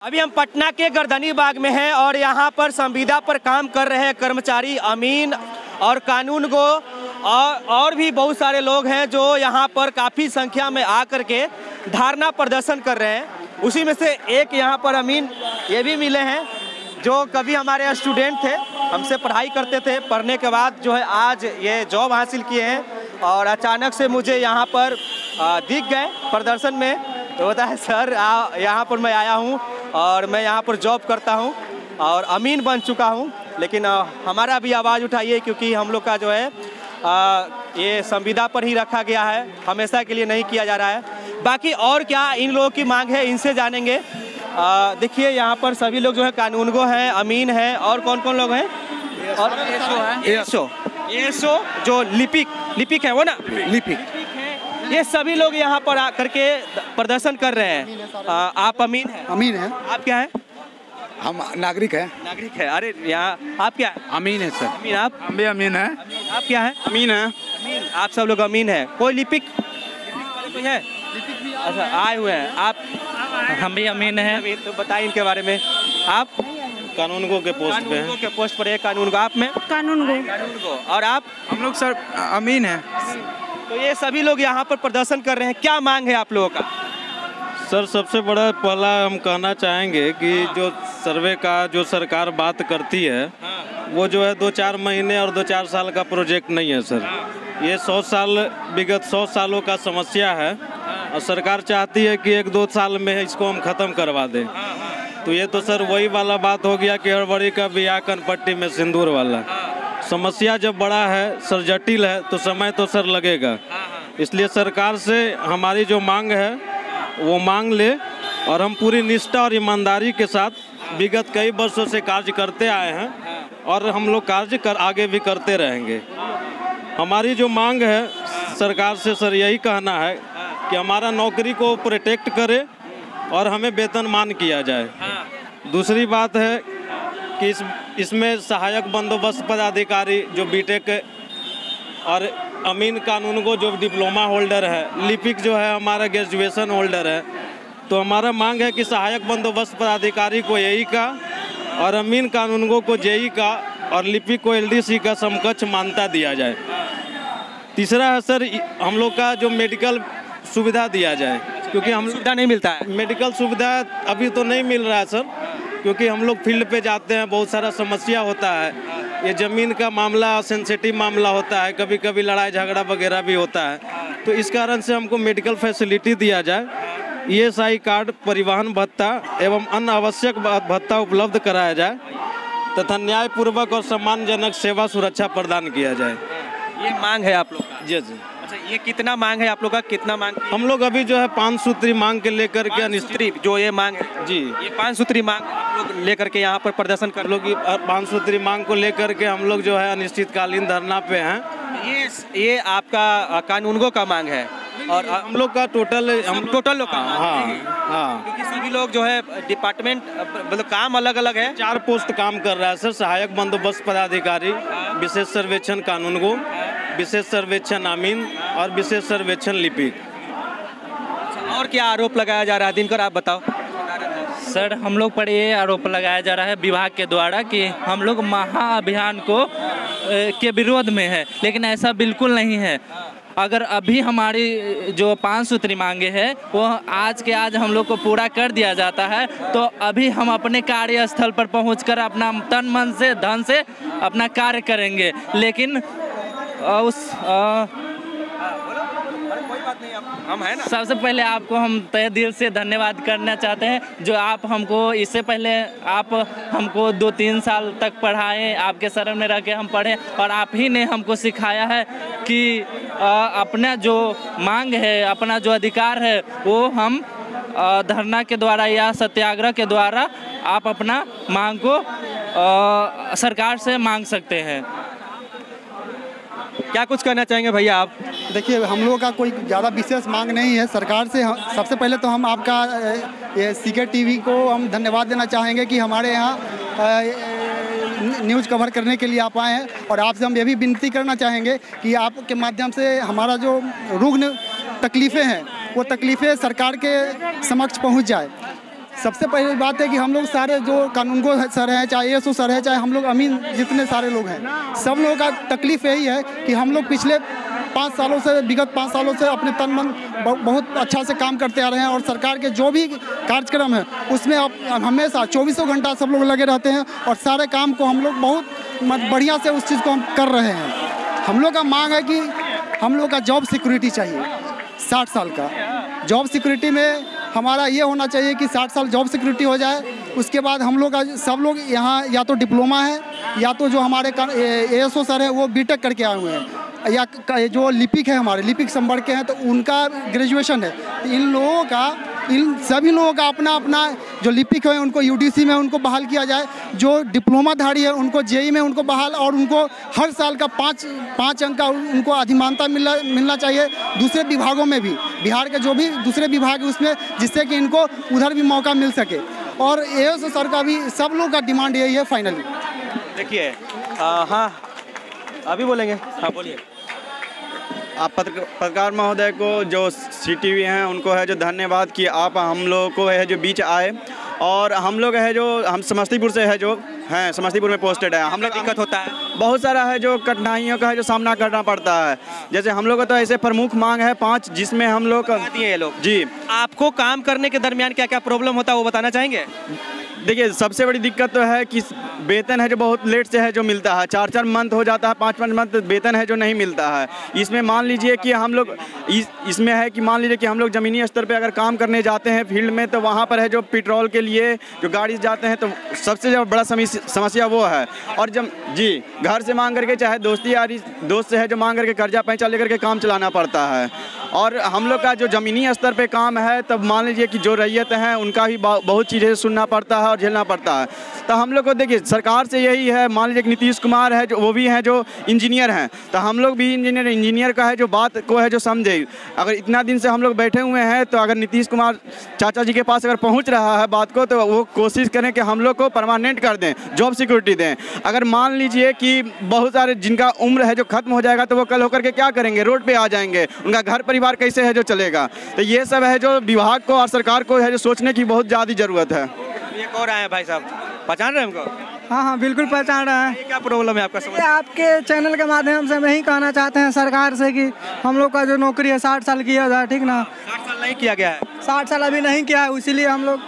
अभी हम पटना के गर्दनी बाग में हैं और यहाँ पर संविदा पर काम कर रहे हैं कर्मचारी अमीन और कानून गो और भी बहुत सारे लोग हैं जो यहाँ पर काफ़ी संख्या में आकर के धरना प्रदर्शन कर रहे हैं। उसी में से एक यहाँ पर अमीन ये भी मिले हैं जो कभी हमारे स्टूडेंट थे, हमसे पढ़ाई करते थे, पढ़ने के बाद जो है आज ये जॉब हासिल किए हैं और अचानक से मुझे यहाँ पर दिख गए प्रदर्शन में। तो होता है सर यहाँ पर मैं आया हूँ और मैं यहाँ पर जॉब करता हूँ और अमीन बन चुका हूँ, लेकिन हमारा भी आवाज़ उठाइए क्योंकि हम लोग का जो है ये संविदा पर ही रखा गया है, हमेशा के लिए नहीं किया जा रहा है। बाकी और क्या इन लोगों की मांग है इनसे जानेंगे। देखिए यहाँ पर सभी लोग जो है कानूनगो हैं, अमीन हैं और कौन कौन लोग हैं और एसओ जो लिपिक है वो ना लिपिक, ये सभी लोग यहाँ पर आकर के प्रदर्शन कर रहे हैं। आप अमीन हैं? अमीन हैं। आप क्या हैं? हम नागरिक हैं। नागरिक है। अरे यहाँ आप क्या है? अमीन है सर। अमीन, आप? हम भी अमीन हैं। आप क्या है? अमीन है। अमीन, आप सब लोग अमीन हैं। कोई लिपिक कोई है? अच्छा आए हुए हैं आप? हम भी अमीन हैं। तो बताइए इनके बारे में। आप कानूनगो के पोस्ट पे हैं। के पोस्ट पर है कानूनगो। आप में कानूनगो। और आप? हम लोग सर अमीन हैं। तो ये सभी लोग यहाँ पर प्रदर्शन कर रहे हैं, क्या मांग है आप लोगों का? सर सबसे बड़ा पहला हम कहना चाहेंगे कि जो सर्वे का जो सरकार बात करती है वो जो है 2-4 महीने और 2-4 साल का प्रोजेक्ट नहीं है सर। ये 100 साल विगत 100 सालों का समस्या है और सरकार चाहती है कि 1-2 साल में इसको हम ख़त्म करवा दें। तो ये तो सर वही वाला बात हो गया कि हड़बड़ी का बिया कनपट्टी में सिंदूर वाला। समस्या जब बड़ा है सर, जटिल है, तो समय तो सर लगेगा। इसलिए सरकार से हमारी जो मांग है वो मांग ले और हम पूरी निष्ठा और ईमानदारी के साथ विगत कई वर्षों से कार्य करते आए हैं और हम लोग कार्य आगे भी करते रहेंगे। हमारी जो मांग है सरकार से सर यही कहना है कि हमारा नौकरी को प्रोटेक्ट करे और हमें वेतनमान किया जाए। दूसरी बात है कि इसमें सहायक बंदोबस्त पदाधिकारी जो बीटेक और अमीन कानूनगो जो डिप्लोमा होल्डर है, लिपिक जो है हमारा ग्रेजुएशन होल्डर है, तो हमारा मांग है कि सहायक बंदोबस्त पदाधिकारी को एई का और अमीन कानूनगो को जेई का और लिपिक को एलडीसी का समकक्ष मान्यता दिया जाए। तीसरा है सर हम लोग का जो मेडिकल सुविधा दिया जाए, क्योंकि हम सुविधा नहीं मिलता है। मेडिकल सुविधा अभी तो नहीं मिल रहा है सर, क्योंकि हम लोग फील्ड पे जाते हैं, बहुत सारा समस्या होता है। ये ज़मीन का मामला सेंसिटिव मामला होता है, कभी कभी लड़ाई झगड़ा वगैरह भी होता है, तो इस कारण से हमको मेडिकल फैसिलिटी दिया जाए, ईएसआई कार्ड, परिवहन भत्ता एवं अन्य आवश्यक भत्ता उपलब्ध कराया जाए तथा न्यायपूर्वक और सम्मानजनक सेवा सुरक्षा प्रदान किया जाए। ये मांग है आप लोग का? जी जी। अच्छा ये कितना मांग है आप लोग का? कितना मांग? हम लोग अभी जो है 5 सूत्री मांग के लेकर के अनिश्चित जो ये मांग है जी, ये 5 सूत्री मांग आप लोग लेकर के यहाँ पर प्रदर्शन कर लोग 5 सूत्री मांग को लेकर के हम लोग जो है अनिश्चितकालीन धरना पे हैं। ये आपका कानूनगो का मांग है और हम लोग का टोटल लोग का? हाँ, क्योंकि सभी लोग जो है डिपार्टमेंट मतलब काम अलग अलग है। 4 पोस्ट काम कर रहा है सर, सहायक बंदोबस्त पदाधिकारी, विशेष सर्वेक्षण कानूनगो, विशेष सर्वेक्षण अमीन और विशेष सर्वेक्षण लिपिक। और क्या आरोप लगाया जा रहा है दिनकर, आप बताओ। सर हम लोग पर ये आरोप लगाया जा रहा है विभाग के द्वारा कि हम लोग महाअभियान को के विरोध में है, लेकिन ऐसा बिल्कुल नहीं है। अगर अभी हमारी जो 5 सूत्री मांगे हैं वो आज के आज हम लोग को पूरा कर दिया जाता है तो अभी हम अपने कार्यस्थल पर पहुंचकर अपना तन मन से धन से अपना कार्य करेंगे। लेकिन हम है ना, सबसे पहले आपको हम तहे दिल से धन्यवाद करना चाहते हैं जो आप हमको इससे पहले आप हमको 2-3 साल तक पढ़ाए, आपके शरण में रह के हम पढ़े और आप ही ने हमको सिखाया है कि अपना जो मांग है, अपना जो अधिकार है वो हम धरना के द्वारा या सत्याग्रह के द्वारा आप अपना मांग को सरकार से मांग सकते हैं। क्या कुछ कहना चाहेंगे भैया आप? देखिए हम लोगों का कोई ज़्यादा विशेष मांग नहीं है सरकार से। सबसे पहले तो हम आपका ये सीके टीवी को हम धन्यवाद देना चाहेंगे कि हमारे यहाँ न्यूज़ कवर करने के लिए आप आए हैं और आपसे हम ये भी विनती करना चाहेंगे कि आपके माध्यम से हमारा जो रुग्ण तकलीफ़ें हैं वो तकलीफ़ें सरकार के समक्ष पहुँच जाए। सबसे पहली बात है कि हम लोग सारे जो कानूनगो सर हैं, चाहे ASO सर है, चाहे हम लोग अमीन जितने सारे लोग हैं, सब लोगों का तकलीफ यही है कि हम लोग पिछले 5 सालों से, विगत 5 सालों से अपने तन मन बहुत अच्छा से काम करते आ रहे हैं और सरकार के जो भी कार्यक्रम है उसमें हमेशा 24 घंटा सब लोग लगे रहते हैं और सारे काम को हम लोग बहुत बढ़िया से उस चीज़ को हम कर रहे हैं। हम लोग का मांग है कि हम लोग का जॉब सिक्योरिटी चाहिए, 60 साल का जॉब सिक्योरिटी में हमारा ये होना चाहिए कि 60 साल जॉब सिक्योरिटी हो जाए। उसके बाद हम लोग का सब लोग यहाँ या तो डिप्लोमा है या तो जो हमारे ASO सर है वो BTech करके आए हुए हैं, या जो लिपिक है हमारे लिपिक संवर्ग के हैं तो उनका ग्रेजुएशन है। इन सभी लोगों का अपना अपना जो लिपिक है उनको UDC में उनको बहाल किया जाए, जो डिप्लोमाधारी है उनको JEE में उनको बहाल, और उनको हर साल का 5 अंक का उनको अधिमानता मिलना चाहिए दूसरे विभागों में भी, बिहार के जो भी दूसरे विभाग है उसमें, जिससे कि इनको उधर भी मौका मिल सके। और ASO सर का भी सब लोग का डिमांड यही है फाइनली। देखिए हाँ अभी बोलेंगे, हाँ बोलिए। आप पत्रकार महोदय को जो CTV हैं उनको है जो धन्यवाद कि आप हम लोगों को है जो बीच आए, और हम लोग है जो हम समस्तीपुर से है जो हैं, समस्तीपुर में पोस्टेड है। हम लोग दिक्कत होता है, बहुत सारा है जो कठिनाइयों का है जो सामना करना पड़ता है। जैसे हम लोग को तो ऐसे प्रमुख मांग है 5, जिसमें हम लोग ये लोग जी। आपको काम करने के दरमियान क्या क्या प्रॉब्लम होता है वो बताना चाहेंगे? देखिए सबसे बड़ी दिक्कत तो है कि वेतन है जो बहुत लेट से है जो मिलता है, 4 मंथ हो जाता है, 5 मंथ वेतन है जो नहीं मिलता है। इसमें मान लीजिए कि हम लोग इसमें है कि मान लीजिए कि हम लोग ज़मीनी स्तर पे अगर काम करने जाते हैं फील्ड में, तो वहाँ पर है जो पेट्रोल के लिए जो गाड़ी जाते हैं तो सबसे जो बड़ा समस्या वो है। और जब जी घर से मांग करके, चाहे दोस्ती यारी दोस्त से है जो मांग करके कर्जा पैसा लेकर के काम चलाना पड़ता है। और हम लोग का जो ज़मीनी स्तर पे काम है तब मान लीजिए कि जो रैयत हैं उनका भी बहुत चीज़ें सुनना पड़ता है और झेलना पड़ता है। तो हम लोग को देखिए सरकार से यही है, मान लीजिए कि नीतीश कुमार है जो वो भी हैं जो इंजीनियर हैं, तो हम लोग भी इंजीनियर का है जो बात को है जो समझे। अगर इतना दिन से हम लोग बैठे हुए हैं तो अगर नीतीश कुमार चाचा जी के पास अगर पहुंच रहा है बात को, तो वो कोशिश करें कि हम लोग को परमानेंट कर दें, जॉब सिक्योरिटी दें। अगर मान लीजिए कि बहुत सारे जिनका उम्र है जो खत्म हो जाएगा तो वो कल होकर के क्या करेंगे, रोड पे आ जाएंगे, उनका घर परिवार कैसे है जो चलेगा। तो ये सब है जो विभाग को और सरकार को है जो सोचने की बहुत ज़्यादा ज़रूरत है। एक और आए भाई साहब, पहचान रहे हैं हमको? हाँ बिल्कुल पहचान रहे हैं। क्या प्रॉब्लम है आपका? समझ आपके चैनल के माध्यम से हम यही कहना चाहते हैं सरकार से कि हम लोग का जो नौकरी है 60 साल किया जाए, ठीक ना? 60 साल नहीं किया गया है, 60 साल अभी नहीं किया है, इसीलिए हम लोग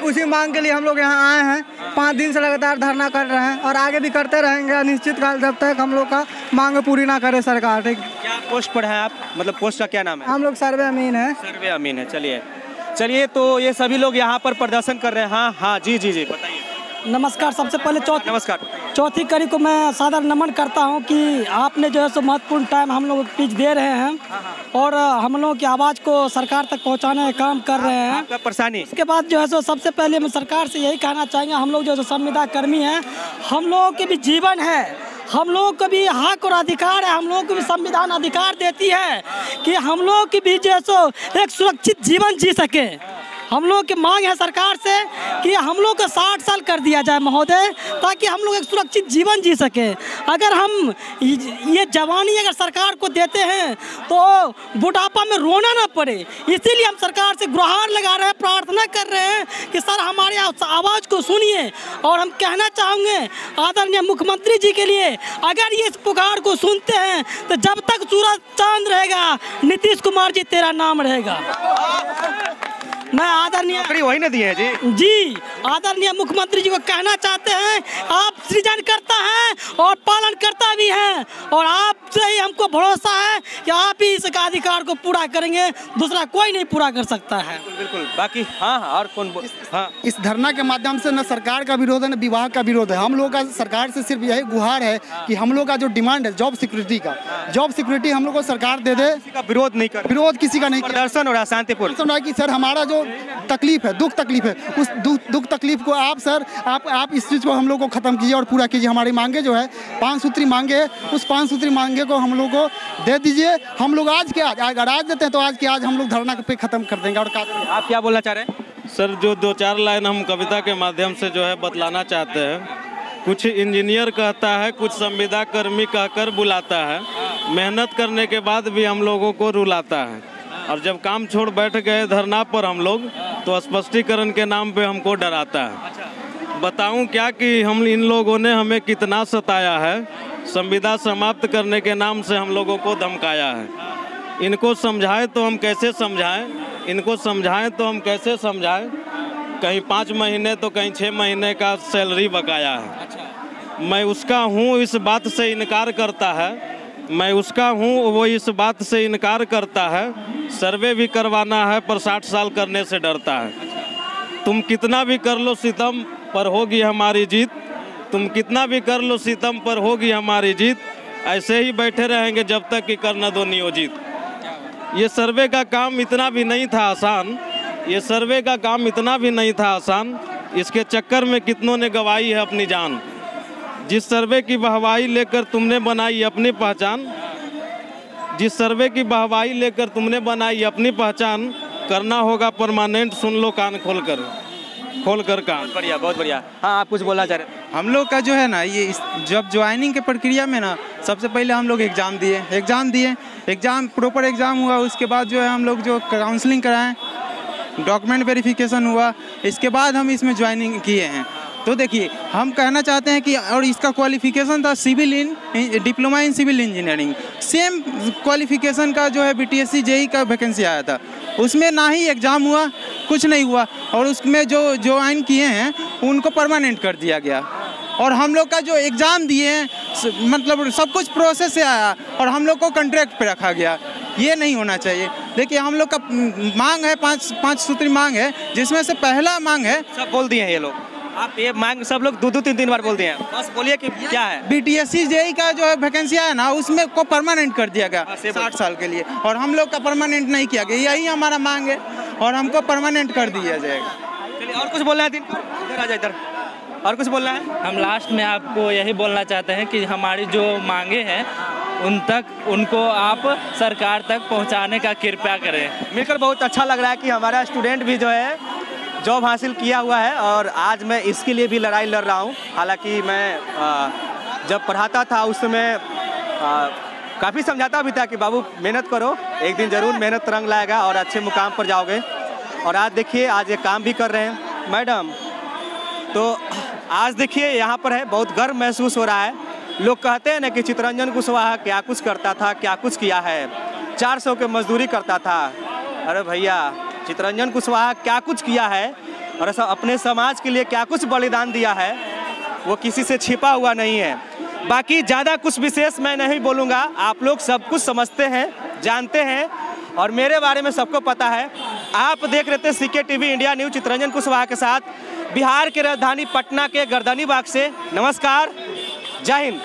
उसी मांग के लिए हम लोग यहाँ आए हैं। 5 दिन से लगातार धरना कर रहे हैं और आगे भी करते रहेंगे अनिश्चित काल, जब तक हम लोग का मांग पूरी ना करे सरकार। ठीक, क्या पोस्ट पर हैं आप? मतलब पोस्ट का क्या नाम है? हम लोग सर्वे अमीन है। सर्वे अमीन है। चलिए तो ये सभी लोग यहाँ पर प्रदर्शन कर रहे हैं। हाँ जी बताइए। नमस्कार। सबसे पहले नमस्कार। चौथी कड़ी को मैं सादर नमन करता हूं कि आपने जो है सो महत्वपूर्ण टाइम हम लोग पिच दे रहे हैं और हम लोगों की आवाज़ को सरकार तक पहुंचाने का काम कर रहे हैं। आपका परेशानी इसके बाद जो है सो सबसे पहले हम सरकार से यही कहना चाहेंगे, हम लोग जो है संविदा कर्मी हैं, हम लोगों के भी जीवन है, हम लोगों को भी हक और अधिकार है, हम लोगों को भी संविधान अधिकार देती है कि हम लोग की भी जो है सो एक सुरक्षित जीवन जी सके। हम लोग की मांग है सरकार से कि हम लोग को 60 साल कर दिया जाए महोदय, ताकि हम लोग एक सुरक्षित जीवन जी सके। अगर हम ये जवानी अगर सरकार को देते हैं तो बुढ़ापा में रोना ना पड़े, इसीलिए हम सरकार से गुहार लगा रहे हैं, प्रार्थना कर रहे हैं कि सर हमारे आवाज़ को सुनिए। और हम कहना चाहेंगे आदरणीय मुख्यमंत्री जी के लिए, अगर ये इस पुकार को सुनते हैं तो जब तक सूरज चांद रहेगा नीतीश कुमार जी तेरा नाम रहेगा। मैं आदरणीय वही ना दिए जी आदरणीय मुख्यमंत्री जी को कहना चाहते हैं, आप सृजन करता है और पालन करता भी हैं, और आपसे ही हमको भरोसा है कि आप ही इसका अधिकार को पूरा करेंगे, दूसरा कोई नहीं पूरा कर सकता है। बिल्कुल। बाकी हाँ और कौन हाँ इस धरना के माध्यम से न सरकार का विरोध है न विभाग का विरोध है। हम लोग का सरकार से सिर्फ यही गुहार है कि हम लोग का जो डिमांड है जॉब सिक्योरिटी का, जॉब सिक्योरिटी हम लोग को सरकार दे दे। किसी का विरोध नहीं कर, विरोध किसी का नहीं, प्रदर्शन और शांतिपूर्ण कि सर हमारा जो तकलीफ है, दुख तकलीफ है, उस दुख तकलीफ को आप सर आप इस चीज़ को हम लोग को ख़त्म कीजिए और पूरा कीजिए। हमारी मांगे जो है 5 सूत्री मांगे, उस 5 सूत्री मांगे को हम लोग को दे दीजिए। हम लोग आज के आज अगर आज देते हैं तो आज के आज हम लोग धरना पे ख़त्म कर देंगे। और आप क्या बोलना चाह रहे हैं? सर जो 2-4 लाइन हम कविता के माध्यम से जो है बतलाना चाहते हैं। कुछ इंजीनियर कहता है, कुछ संविदा कर्मी कहकर बुलाता है, मेहनत करने के बाद भी हम लोगों को रुलाता है। और जब काम छोड़ बैठ गए धरना पर हम लोग, तो स्पष्टीकरण के नाम पे हमको डराता है। बताऊं क्या कि हम इन लोगों ने हमें कितना सताया है, संविदा समाप्त करने के नाम से हम लोगों को धमकाया है। इनको समझाएं तो हम कैसे समझाएं, इनको समझाएं तो हम कैसे समझाएं। कहीं 5 महीने तो कहीं 6 महीने का सैलरी बकाया है। मैं उसका हूँ, इस बात से इनकार करता है, मैं उसका हूँ, वो इस बात से इनकार करता है। सर्वे भी करवाना है पर 60 साल करने से डरता है। तुम कितना भी कर लो सितम पर होगी हमारी जीत, तुम कितना भी कर लो सितम पर होगी हमारी जीत। ऐसे ही बैठे रहेंगे जब तक कि कर न दो नियोजित। ये सर्वे का काम इतना भी नहीं था आसान, ये सर्वे का काम इतना भी नहीं था आसान। इसके चक्कर में कितनों ने गंवाई है अपनी जान। जिस सर्वे की वाहवाही लेकर तुमने बनाई अपनी पहचान, जिस सर्वे की वाहवाही लेकर तुमने बनाई अपनी पहचान, करना होगा परमानेंट। सुन लो कान खोलकर कान। बहुत बढ़िया, बहुत बढ़िया। हाँ, आप कुछ बोलना चाह रहे हैं? हम लोग का जो है ना, ये जब ज्वाइनिंग के प्रक्रिया में ना, सबसे पहले हम लोग एग्ज़ाम दिए, एग्ज़ाम प्रॉपर एग्ज़ाम हुआ। उसके बाद जो है हम लोग जो काउंसलिंग कराएं, डॉक्यूमेंट वेरिफिकेशन हुआ, इसके बाद हम इसमें ज्वाइनिंग किए हैं। तो देखिए, हम कहना चाहते हैं कि, और इसका क्वालिफिकेशन था diploma in civil engineering. Same qualification का जो है BTSC JEE का वैकेंसी आया था, उसमें ना ही एग्ज़ाम हुआ, कुछ नहीं हुआ। और उसमें जो ज्वाइन किए हैं उनको परमानेंट कर दिया गया। और हम लोग का जो एग्ज़ाम दिए हैं, मतलब सब कुछ प्रोसेस से आया और हम लोग को कॉन्ट्रैक्ट पे रखा गया। ये नहीं होना चाहिए। देखिए, हम लोग का मांग है, पाँच सूत्री मांग है, जिसमें से पहला मांग है, सब बोल दिए हैं ये लोग। आप ये मांग सब लोग 2-3 बार बोल दिए हैं, बस बोलिए कि क्या है। BTSC JEE का जो है वैकेंसी आया ना, उसमें को परमानेंट कर दिया गया 60 साल के लिए, और हम लोग का परमानेंट नहीं किया गया। यही हमारा मांग है और हमको परमानेंट कर दिया जाएगा। चलिए, और कुछ बोलना है? इधर आ जाए, इधर और कुछ बोलना है? हम लास्ट में आपको यही बोलना चाहते हैं कि हमारी जो मांगे हैं उनको आप सरकार तक पहुंचाने का कृपया करें। मिलकर बहुत अच्छा लग रहा है कि हमारा स्टूडेंट भी जो है जॉब हासिल किया हुआ है, और आज मैं इसके लिए भी लड़ाई लड़ रहा हूँ। हालांकि मैं जब पढ़ाता था उस समय काफ़ी समझाता भी था कि बाबू मेहनत करो, एक दिन ज़रूर मेहनत रंग लाएगा और अच्छे मुकाम पर जाओगे। और आज देखिए, आज ये काम भी कर रहे हैं मैडम। तो आज देखिए यहाँ पर है, बहुत गर्व महसूस हो रहा है। लोग कहते हैं ना कि चितरंजन कुशवाहा क्या कुछ करता था, क्या कुछ किया है, 400 के मजदूरी करता था। अरे भैया, चितरंजन कुशवाहा क्या कुछ किया है और अपने समाज के लिए क्या कुछ बलिदान दिया है, वो किसी से छिपा हुआ नहीं है। बाकी ज़्यादा कुछ विशेष मैं नहीं बोलूँगा, आप लोग सब कुछ समझते हैं, जानते हैं, और मेरे बारे में सबको पता है। आप देख रहे थे CK TV India news Chitranjan Kushwaha के साथ, बिहार के राजधानी पटना के गर्दनीबाग से। नमस्कार, जय हिंद।